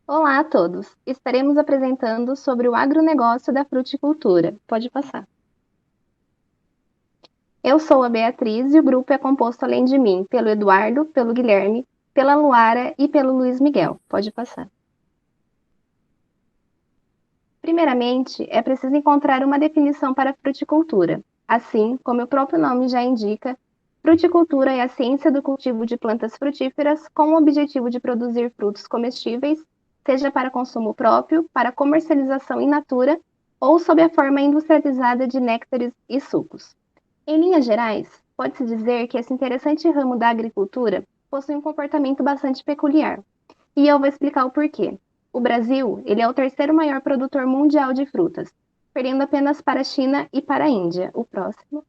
Olá a todos! Estaremos apresentando sobre o agronegócio da fruticultura. Pode passar. Eu sou a Beatriz e o grupo é composto, além de mim, pelo Eduardo, pelo Guilherme, pela Luara e pelo Luiz Miguel. Pode passar. Primeiramente, é preciso encontrar uma definição para a fruticultura. Assim, como o próprio nome já indica, fruticultura é a ciência do cultivo de plantas frutíferas com o objetivo de produzir frutos comestíveis, seja para consumo próprio, para comercialização in natura ou sob a forma industrializada de néctares e sucos. Em linhas gerais, pode-se dizer que esse interessante ramo da agricultura possui um comportamento bastante peculiar. E eu vou explicar o porquê. O Brasil, ele é o terceiro maior produtor mundial de frutas, perdendo apenas para a China e para a Índia. O próximo.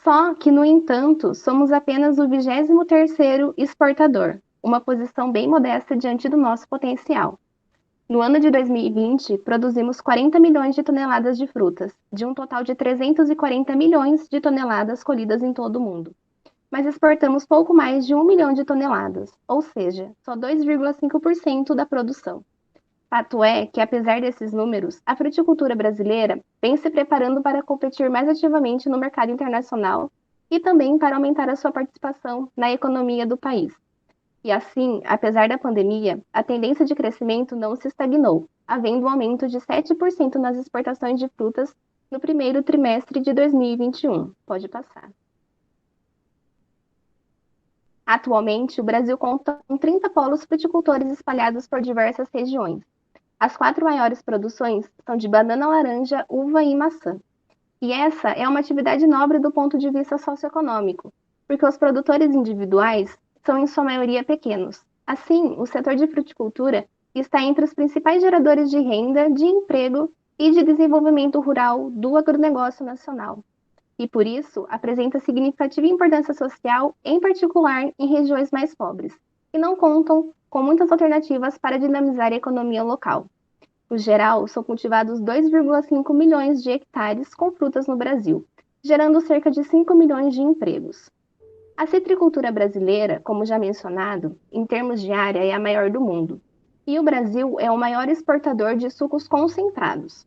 Só que, no entanto, somos apenas o 23º exportador, uma posição bem modesta diante do nosso potencial. No ano de 2020, produzimos 40 milhões de toneladas de frutas, de um total de 340 milhões de toneladas colhidas em todo o mundo. Mas exportamos pouco mais de 1 milhão de toneladas, ou seja, só 2,5% da produção. Fato é que, apesar desses números, a fruticultura brasileira vem se preparando para competir mais ativamente no mercado internacional e também para aumentar a sua participação na economia do país. E assim, apesar da pandemia, a tendência de crescimento não se estagnou, havendo um aumento de 7% nas exportações de frutas no primeiro trimestre de 2021. Pode passar. Atualmente, o Brasil conta com 30 polos fruticultores espalhados por diversas regiões. As quatro maiores produções são de banana laranja, uva e maçã. E essa é uma atividade nobre do ponto de vista socioeconômico, porque os produtores individuais são em sua maioria pequenos. Assim, o setor de fruticultura está entre os principais geradores de renda, de emprego e de desenvolvimento rural do agronegócio nacional. E por isso apresenta significativa importância social, em particular em regiões mais pobres, que não contam com muitas alternativas para dinamizar a economia local. No geral, são cultivados 2,5 milhões de hectares com frutas no Brasil, gerando cerca de 5 milhões de empregos. A citricultura brasileira, como já mencionado, em termos de área é a maior do mundo, e o Brasil é o maior exportador de sucos concentrados.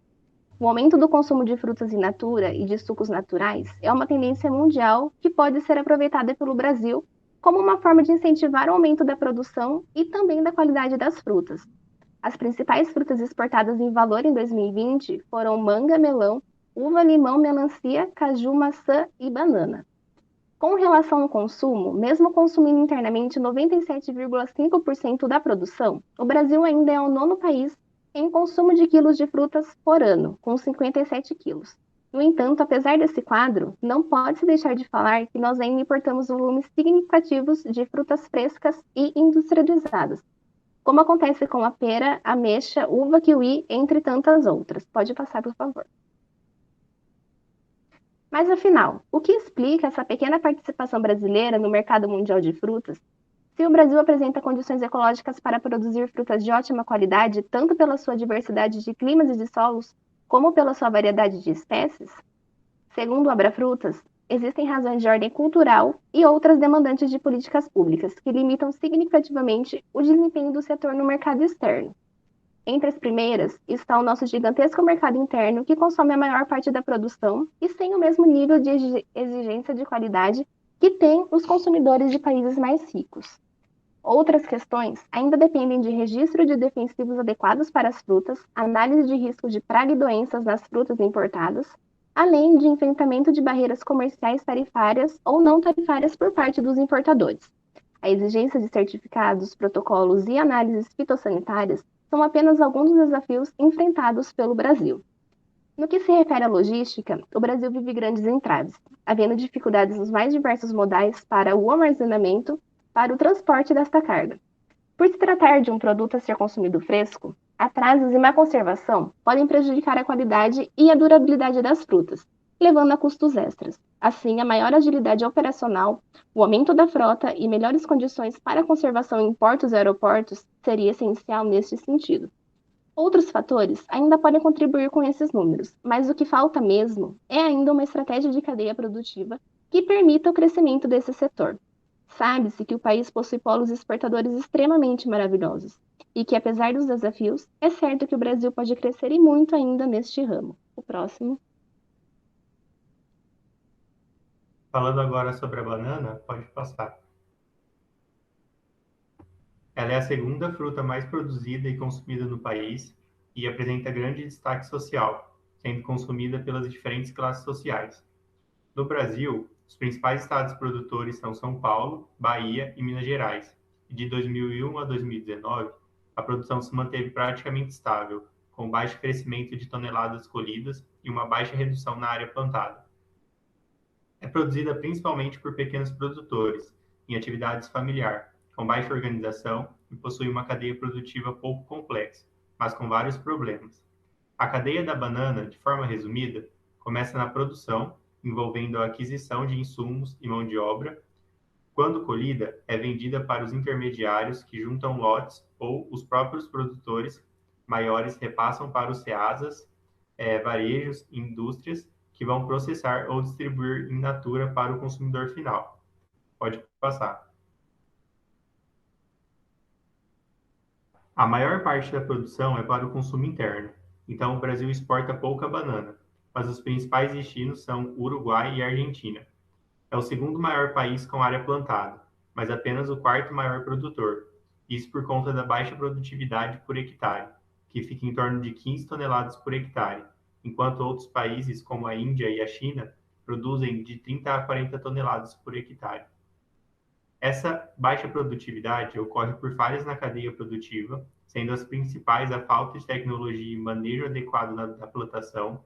O aumento do consumo de frutas in natura e de sucos naturais é uma tendência mundial que pode ser aproveitada pelo Brasil como uma forma de incentivar o aumento da produção e também da qualidade das frutas. As principais frutas exportadas em valor em 2020 foram manga, melão, uva, limão, melancia, caju, maçã e banana. Com relação ao consumo, mesmo consumindo internamente 97,5% da produção, o Brasil ainda é o nono país em consumo de quilos de frutas por ano, com 57 quilos. No entanto, apesar desse quadro, não pode-se deixar de falar que nós ainda importamos volumes significativos de frutas frescas e industrializadas, como acontece com a pera, ameixa, uva, kiwi, entre tantas outras. Pode passar, por favor. Mas afinal, o que explica essa pequena participação brasileira no mercado mundial de frutas? Se o Brasil apresenta condições ecológicas para produzir frutas de ótima qualidade, tanto pela sua diversidade de climas e de solos, como pela sua variedade de espécies? Segundo o Abrafrutas, existem razões de ordem cultural e outras demandantes de políticas públicas que limitam significativamente o desempenho do setor no mercado externo. Entre as primeiras está o nosso gigantesco mercado interno, que consome a maior parte da produção e sem o mesmo nível de exigência de qualidade que têm os consumidores de países mais ricos. Outras questões ainda dependem de registro de defensivos adequados para as frutas, análise de risco de praga e doenças nas frutas importadas, além de enfrentamento de barreiras comerciais tarifárias ou não tarifárias por parte dos importadores. A exigência de certificados, protocolos e análises fitossanitárias são apenas alguns dos desafios enfrentados pelo Brasil. No que se refere à logística, o Brasil vive grandes entraves, havendo dificuldades nos mais diversos modais para o armazenamento, para o transporte desta carga. Por se tratar de um produto a ser consumido fresco, atrasos e má conservação podem prejudicar a qualidade e a durabilidade das frutas, levando a custos extras. Assim, a maior agilidade operacional, o aumento da frota e melhores condições para a conservação em portos e aeroportos seria essencial neste sentido. Outros fatores ainda podem contribuir com esses números, mas o que falta mesmo é ainda uma estratégia de cadeia produtiva que permita o crescimento desse setor. Sabe-se que o país possui polos exportadores extremamente maravilhosos e que, apesar dos desafios, é certo que o Brasil pode crescer e muito ainda neste ramo. O próximo. Falando agora sobre a banana, pode passar. Ela é a segunda fruta mais produzida e consumida no país e apresenta grande destaque social, sendo consumida pelas diferentes classes sociais. No Brasil, os principais estados produtores são São Paulo, Bahia e Minas Gerais. E de 2001 a 2019, a produção se manteve praticamente estável, com baixo crescimento de toneladas colhidas e uma baixa redução na área plantada. É produzida principalmente por pequenos produtores, em atividades familiar, com baixa organização e possui uma cadeia produtiva pouco complexa, mas com vários problemas. A cadeia da banana, de forma resumida, começa na produção, envolvendo a aquisição de insumos e mão de obra. Quando colhida, é vendida para os intermediários que juntam lotes ou os próprios produtores maiores repassam para os ceasas, varejos e indústrias que vão processar ou distribuir in natura para o consumidor final. Pode passar. A maior parte da produção é para o consumo interno, então o Brasil exporta pouca banana, mas os principais destinos são Uruguai e Argentina. É o segundo maior país com área plantada, mas apenas o quarto maior produtor, isso por conta da baixa produtividade por hectare, que fica em torno de 15 toneladas por hectare, enquanto outros países, como a Índia e a China, produzem de 30 a 40 toneladas por hectare. Essa baixa produtividade ocorre por falhas na cadeia produtiva, sendo as principais a falta de tecnologia e manejo adequado da plantação,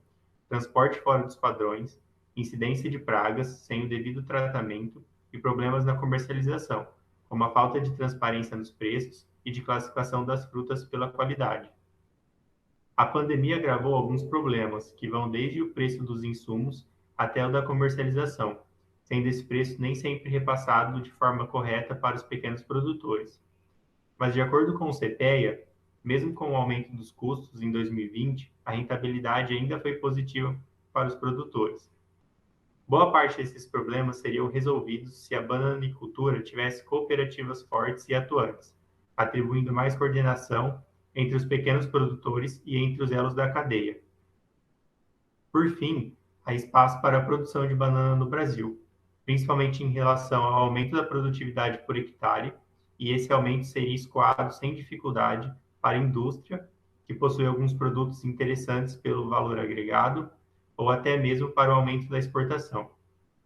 transporte fora dos padrões, incidência de pragas sem o devido tratamento e problemas na comercialização, como a falta de transparência nos preços e de classificação das frutas pela qualidade. A pandemia agravou alguns problemas, que vão desde o preço dos insumos até o da comercialização, sendo esse preço nem sempre repassado de forma correta para os pequenos produtores. Mas, de acordo com o CPEA, mesmo com o aumento dos custos em 2020, a rentabilidade ainda foi positiva para os produtores. Boa parte desses problemas seriam resolvidos se a bananicultura tivesse cooperativas fortes e atuantes, atribuindo mais coordenação entre os pequenos produtores e entre os elos da cadeia. Por fim, há espaço para a produção de banana no Brasil, principalmente em relação ao aumento da produtividade por hectare, e esse aumento seria escoado sem dificuldade para a indústria, que possui alguns produtos interessantes pelo valor agregado, ou até mesmo para o aumento da exportação.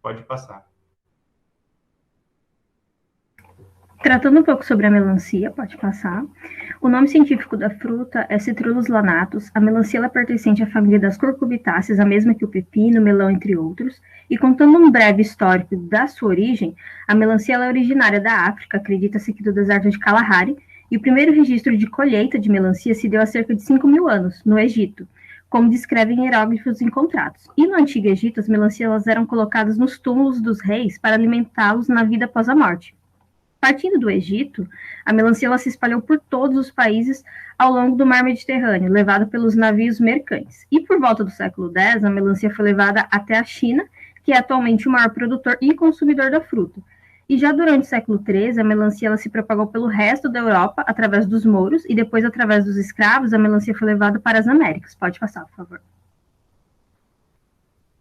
Pode passar. Tratando um pouco sobre a melancia, pode passar. O nome científico da fruta é Citrullus lanatus. A melancia é pertencente à família das cucurbitáceas, a mesma que o pepino, o melão, entre outros. E contando um breve histórico da sua origem, a melancia é originária da África, acredita-se que do deserto de Kalahari, e o primeiro registro de colheita de melancia se deu há cerca de 5.000 anos, no Egito, como descrevem hieróglifos encontrados. E no Antigo Egito, as melancias eram colocadas nos túmulos dos reis para alimentá-los na vida após a morte. Partindo do Egito, a melancia se espalhou por todos os países ao longo do mar Mediterrâneo, levada pelos navios mercantes. E por volta do século X, a melancia foi levada até a China, que é atualmente o maior produtor e consumidor da fruta. E já durante o século XIII, a melancia se propagou pelo resto da Europa através dos mouros e depois através dos escravos, a melancia foi levada para as Américas. Pode passar, por favor.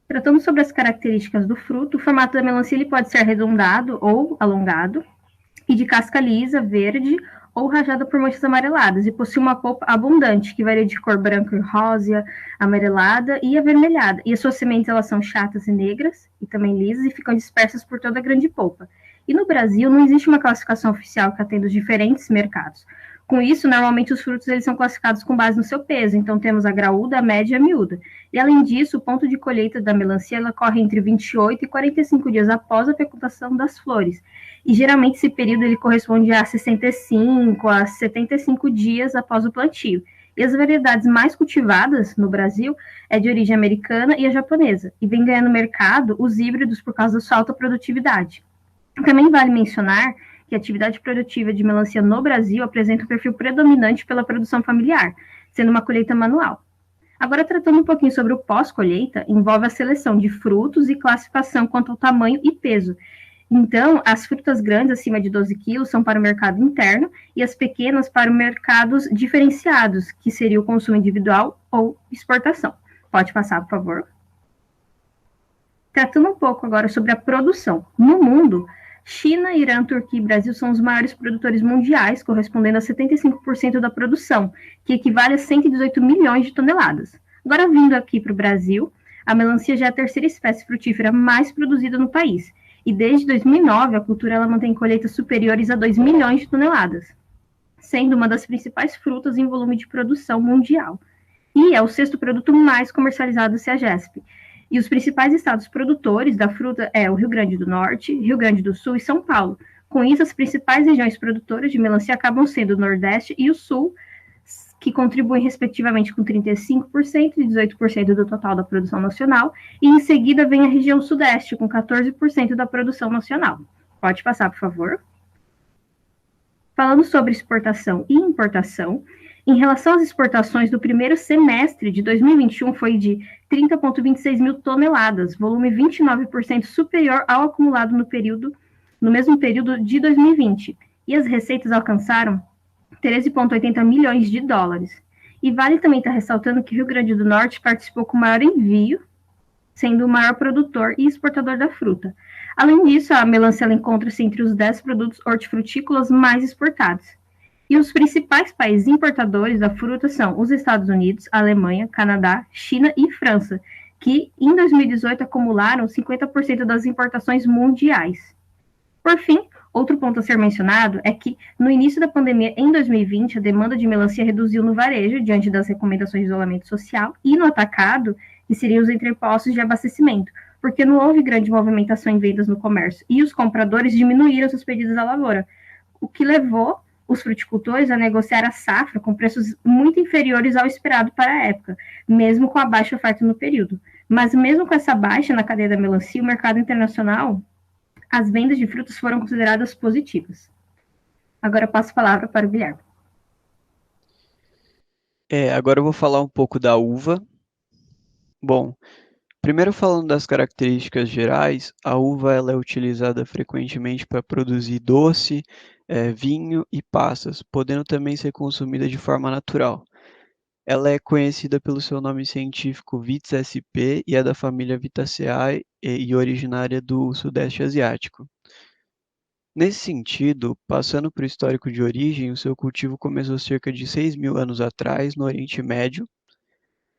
Tratando sobre as características do fruto, o formato da melancia ele pode ser arredondado ou alongado, e de casca lisa, verde ou rajada por manchas amareladas, e possui uma polpa abundante, que varia de cor branca e rosa, amarelada e avermelhada. E as suas sementes elas são chatas e negras, e também lisas, e ficam dispersas por toda a grande polpa. E no Brasil não existe uma classificação oficial que atenda os diferentes mercados. Com isso, normalmente os frutos eles são classificados com base no seu peso, então temos a graúda, a média e a miúda. E além disso, o ponto de colheita da melancia ela ocorre entre 28 e 45 dias após a fecundação das flores. E geralmente esse período ele corresponde a 65 a 75 dias após o plantio. E as variedades mais cultivadas no Brasil é de origem americana e a japonesa, e vem ganhando mercado os híbridos por causa da sua alta produtividade. Também vale mencionar que a atividade produtiva de melancia no Brasil apresenta um perfil predominante pela produção familiar, sendo uma colheita manual. Agora, tratando um pouquinho sobre o pós-colheita, envolve a seleção de frutos e classificação quanto ao tamanho e peso. Então, as frutas grandes, acima de 12 quilos, são para o mercado interno e as pequenas para mercados diferenciados, que seria o consumo individual ou exportação. Pode passar, por favor. Tratando um pouco agora sobre a produção. No mundo, China, Irã, Turquia e Brasil são os maiores produtores mundiais, correspondendo a 75% da produção, que equivale a 118 milhões de toneladas. Agora, vindo aqui para o Brasil, a melancia já é a terceira espécie frutífera mais produzida no país, e desde 2009 a cultura ela mantém colheitas superiores a 2 milhões de toneladas, sendo uma das principais frutas em volume de produção mundial. E é o sexto produto mais comercializado da CEAGESP. E os principais estados produtores da fruta é o Rio Grande do Norte, Rio Grande do Sul e São Paulo. Com isso, as principais regiões produtoras de melancia acabam sendo o Nordeste e o Sul, que contribuem respectivamente com 35% e 18% do total da produção nacional, e em seguida vem a região Sudeste, com 14% da produção nacional. Pode passar, por favor. Falando sobre exportação e importação, em relação às exportações do primeiro semestre de 2021 foi de 30,26 mil toneladas, volume 29% superior ao acumulado no mesmo período de 2020. E as receitas alcançaram 13,80 milhões de dólares. E vale também estar ressaltando que o Rio Grande do Norte participou com o maior envio, sendo o maior produtor e exportador da fruta. Além disso, a melancia encontra-se entre os 10 produtos hortifrutícolas mais exportados. E os principais países importadores da fruta são os Estados Unidos, Alemanha, Canadá, China e França, que em 2018 acumularam 50% das importações mundiais. Por fim, outro ponto a ser mencionado é que, no início da pandemia, em 2020, a demanda de melancia reduziu no varejo, diante das recomendações de isolamento social, e no atacado, que seriam os entrepostos de abastecimento, porque não houve grande movimentação em vendas no comércio, e os compradores diminuíram seus pedidos à lavoura, o que levou os fruticultores a negociar a safra com preços muito inferiores ao esperado para a época, mesmo com a baixa oferta no período. Mas mesmo com essa baixa na cadeia da melancia, o mercado internacional, as vendas de frutas foram consideradas positivas. Agora eu passo a palavra para o Guilherme. Agora eu vou falar um pouco da uva. Bom, primeiro falando das características gerais, a uva ela é utilizada frequentemente para produzir doce, vinho e passas, podendo também ser consumida de forma natural. Ela é conhecida pelo seu nome científico Vitis sp e é da família Vitaceae e originária do Sudeste Asiático. Nesse sentido, passando por histórico de origem, o seu cultivo começou cerca de 6.000 anos atrás, no Oriente Médio.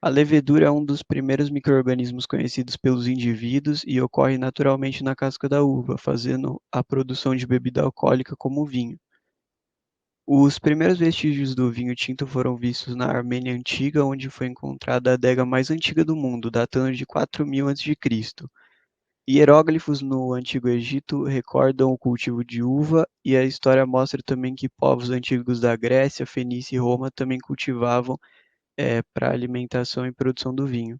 A levedura é um dos primeiros micro-organismos conhecidos pelos indivíduos e ocorre naturalmente na casca da uva, fazendo a produção de bebida alcoólica como o vinho. Os primeiros vestígios do vinho tinto foram vistos na Armênia Antiga, onde foi encontrada a adega mais antiga do mundo, datando de 4.000 a.C. Hieróglifos no Antigo Egito recordam o cultivo de uva, e a história mostra também que povos antigos da Grécia, Fenícia e Roma também cultivavam para alimentação e produção do vinho.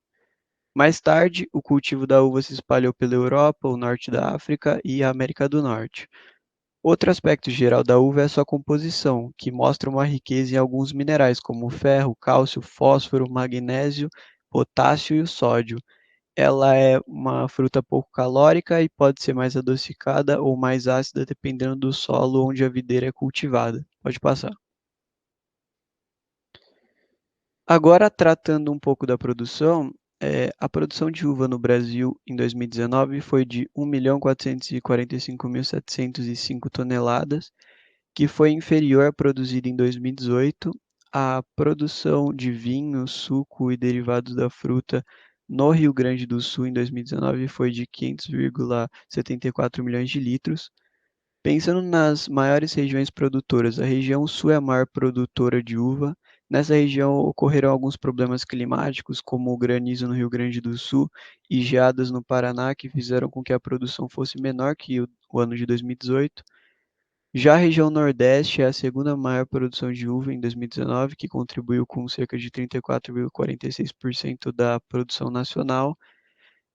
Mais tarde, o cultivo da uva se espalhou pela Europa, o norte da África e a América do Norte. Outro aspecto geral da uva é a sua composição, que mostra uma riqueza em alguns minerais, como o ferro, cálcio, fósforo, magnésio, potássio e o sódio. Ela é uma fruta pouco calórica e pode ser mais adocicada ou mais ácida, dependendo do solo onde a videira é cultivada. Pode passar. Agora, tratando um pouco da produção, a produção de uva no Brasil em 2019 foi de 1.445.705 toneladas, que foi inferior à produzida em 2018. A produção de vinho, suco e derivados da fruta no Rio Grande do Sul em 2019 foi de 500,74 milhões de litros. Pensando nas maiores regiões produtoras, a região sul é a maior produtora de uva. Nessa região ocorreram alguns problemas climáticos, como o granizo no Rio Grande do Sul e geadas no Paraná, que fizeram com que a produção fosse menor que o ano de 2018. Já a região Nordeste é a segunda maior produção de uva em 2019, que contribuiu com cerca de 34,46% da produção nacional.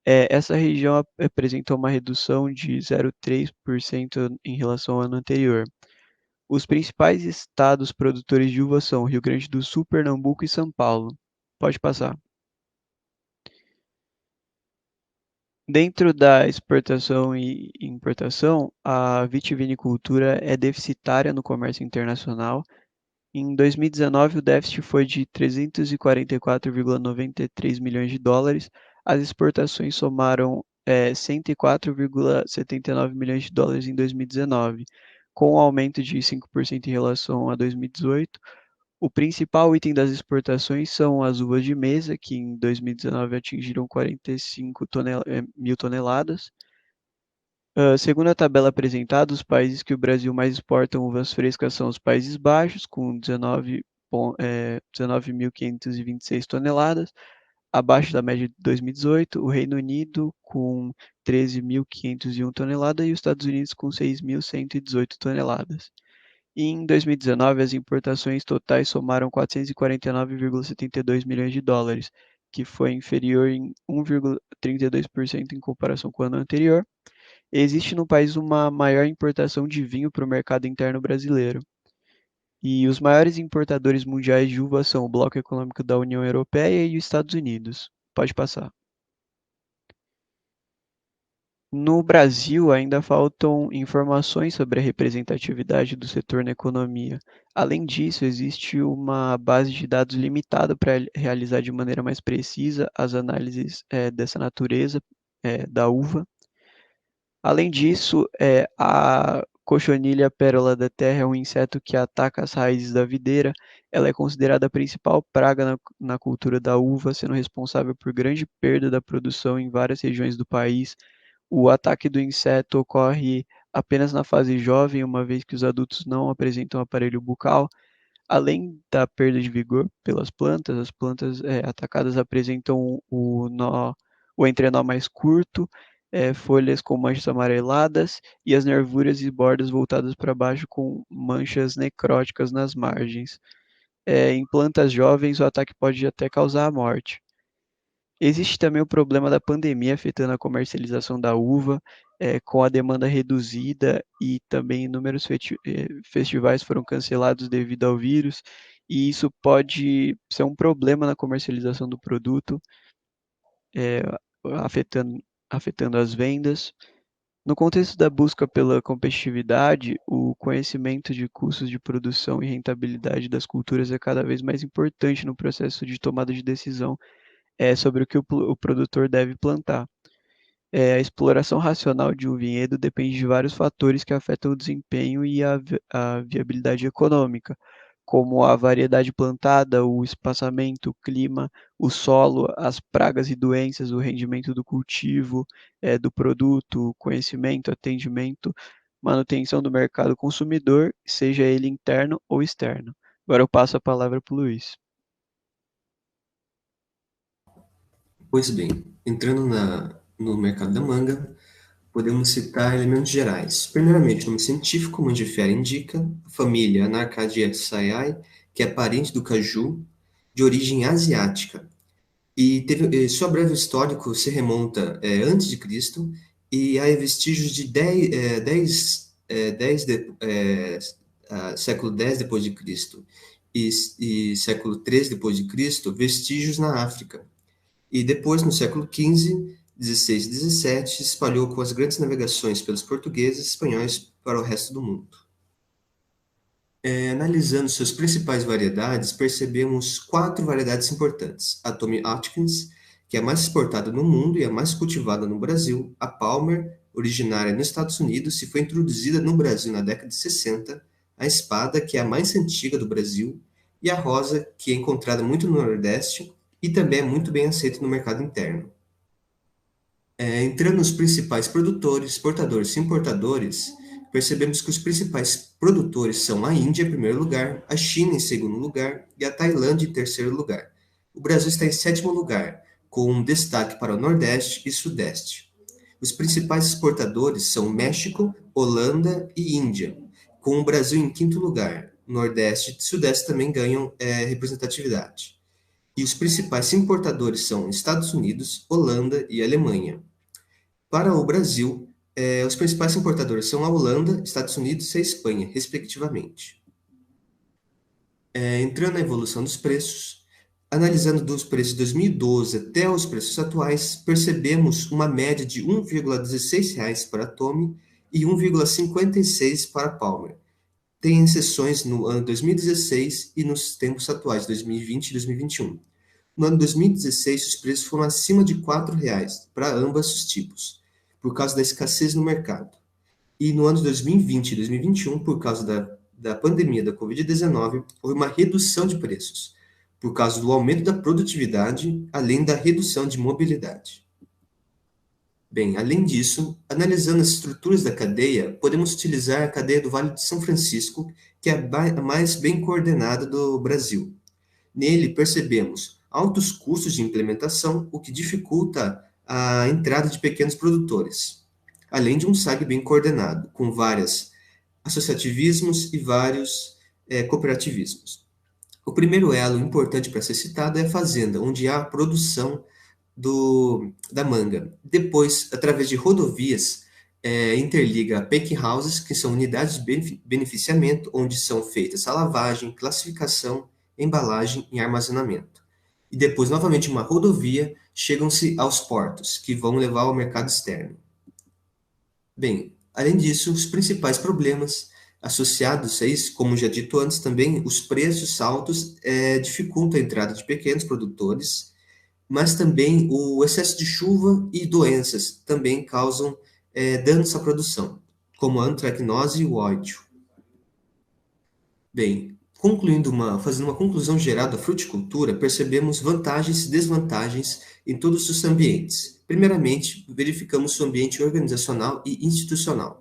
Essa região apresentou uma redução de 0,3% em relação ao ano anterior. Os principais estados produtores de uva são Rio Grande do Sul, Pernambuco e São Paulo. Pode passar. Dentro da exportação e importação, a vitivinicultura é deficitária no comércio internacional. Em 2019, o déficit foi de 344,93 milhões de dólares. As exportações somaram 104,79 milhões de dólares em 2019, com um aumento de 5% em relação a 2018. O principal item das exportações são as uvas de mesa, que em 2019 atingiram 45 mil toneladas. Segundo a tabela apresentada, os países que o Brasil mais exportam uvas frescas são os Países Baixos, com 19.526 toneladas, abaixo da média de 2018, o Reino Unido, com 13.501 toneladas, e os Estados Unidos, com 6.118 toneladas. Em 2019, as importações totais somaram 449,72 milhões de dólares, que foi inferior em 1,32% em comparação com o ano anterior. Existe no país uma maior importação de vinho para o mercado interno brasileiro. E os maiores importadores mundiais de uva são o Bloco Econômico da União Europeia e os Estados Unidos. Pode passar. No Brasil, ainda faltam informações sobre a representatividade do setor na economia. Além disso, existe uma base de dados limitada para realizar de maneira mais precisa as análises dessa natureza da uva. Além disso, a cochonilha pérola da terra é um inseto que ataca as raízes da videira. Ela é considerada a principal praga na cultura da uva, sendo responsável por grande perda da produção em várias regiões do país. O ataque do inseto ocorre apenas na fase jovem, uma vez que os adultos não apresentam aparelho bucal. Além da perda de vigor pelas plantas, as plantas atacadas apresentam o entrenó mais curto, folhas com manchas amareladas e as nervuras e bordas voltadas para baixo com manchas necróticas nas margens. Em plantas jovens, o ataque pode até causar a morte. Existe também o problema da pandemia afetando a comercialização da uva, com a demanda reduzida e também inúmeros festivais foram cancelados devido ao vírus, e isso pode ser um problema na comercialização do produto, é, afetando as vendas. No contexto da busca pela competitividade, o conhecimento de custos de produção e rentabilidade das culturas é cada vez mais importante no processo de tomada de decisão sobre o que o produtor deve plantar. A exploração racional de um vinhedo depende de vários fatores que afetam o desempenho e a viabilidade econômica, como a variedade plantada, o espaçamento, o clima, o solo, as pragas e doenças, o rendimento do cultivo, do produto, conhecimento, atendimento, manutenção do mercado consumidor, seja ele interno ou externo. Agora eu passo a palavra para o Luiz. Pois bem, entrando no mercado da manga, podemos citar elementos gerais. Primeiramente, o nome científico, como Mangifera indica, a família Anacardiaceae, que é parente do caju, de origem asiática. E seu breve histórico se remonta antes de Cristo, e há vestígios de século X depois de Cristo e século III depois de Cristo, vestígios na África. E depois, no século XV, XVI e XVII, se espalhou com as grandes navegações pelos portugueses e espanhóis para o resto do mundo. Analisando suas principais variedades, percebemos 4 variedades importantes. A Tommy Atkins, que é a mais exportada no mundo e a mais cultivada no Brasil. A Palmer, originária nos Estados Unidos e foi introduzida no Brasil na década de 60. A Espada, que é a mais antiga do Brasil. E a Rosa, que é encontrada muito no Nordeste e também é muito bem aceita no mercado interno. Entrando nos principais produtores, exportadores e importadores, percebemos que os principais produtores são a Índia em primeiro lugar, a China em segundo lugar e a Tailândia em terceiro lugar. O Brasil está em sétimo lugar, com um destaque para o Nordeste e Sudeste. Os principais exportadores são México, Holanda e Índia, com o Brasil em quinto lugar. Nordeste e Sudeste também ganham representatividade. E os principais importadores são Estados Unidos, Holanda e Alemanha. Para o Brasil, os principais importadores são a Holanda, Estados Unidos e a Espanha, respectivamente. Entrando na evolução dos preços, Analisando dos preços de 2012 até os preços atuais, percebemos uma média de R$ 1,16 para a Tommy e 1,56 para a Palmer. Tem exceções no ano 2016 e nos tempos atuais, 2020 e 2021. No ano 2016, os preços foram acima de R$ 4,00 para ambos os tipos, por causa da escassez no mercado. E no ano 2020 e 2021, por causa da pandemia da Covid-19, houve uma redução de preços, por causa do aumento da produtividade, além da redução de mobilidade. Bem, além disso, analisando as estruturas da cadeia, podemos utilizar a cadeia do Vale de São Francisco, que é a mais bem coordenada do Brasil. Nele, percebemos altos custos de implementação, o que dificulta a entrada de pequenos produtores, além de um SAG bem coordenado, com vários associativismos e vários cooperativismos. O primeiro elo importante para ser citado é a fazenda, onde há a produção da manga. Depois, através de rodovias, interliga packing houses, que são unidades de beneficiamento, onde são feitas a lavagem, classificação, embalagem e armazenamento. E depois, novamente, uma rodovia, chegam-se aos portos, que vão levar ao mercado externo. Bem, além disso, os principais problemas associados a isso, como já dito antes também, os preços altos dificultam a entrada de pequenos produtores, mas também o excesso de chuva e doenças também causam danos à produção, como a antracnose e o ódio. Bem, fazendo uma conclusão geral da fruticultura, percebemos vantagens e desvantagens em todos os ambientes. Primeiramente, verificamos o ambiente organizacional e institucional.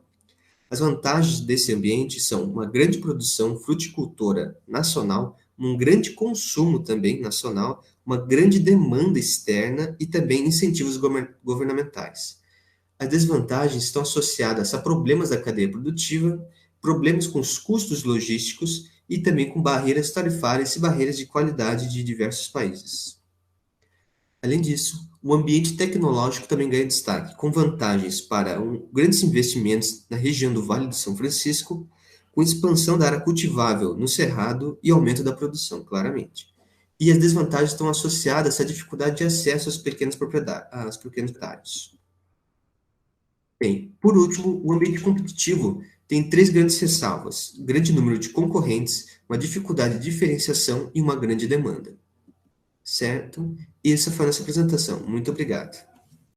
As vantagens desse ambiente são uma grande produção fruticultora nacional, um grande consumo também nacional, uma grande demanda externa e também incentivos governamentais. As desvantagens estão associadas a problemas da cadeia produtiva, problemas com os custos logísticos e também com barreiras tarifárias e barreiras de qualidade de diversos países. Além disso, o ambiente tecnológico também ganha destaque, com vantagens para grandes investimentos na região do Vale do São Francisco, com expansão da área cultivável no Cerrado e aumento da produção, claramente. E as desvantagens estão associadas à dificuldade de acesso aos pequenos proprietários. Bem, por último, o ambiente competitivo tem 3 grandes ressalvas: grande número de concorrentes, uma dificuldade de diferenciação e uma grande demanda. Certo? E essa foi a nossa apresentação. Muito obrigado.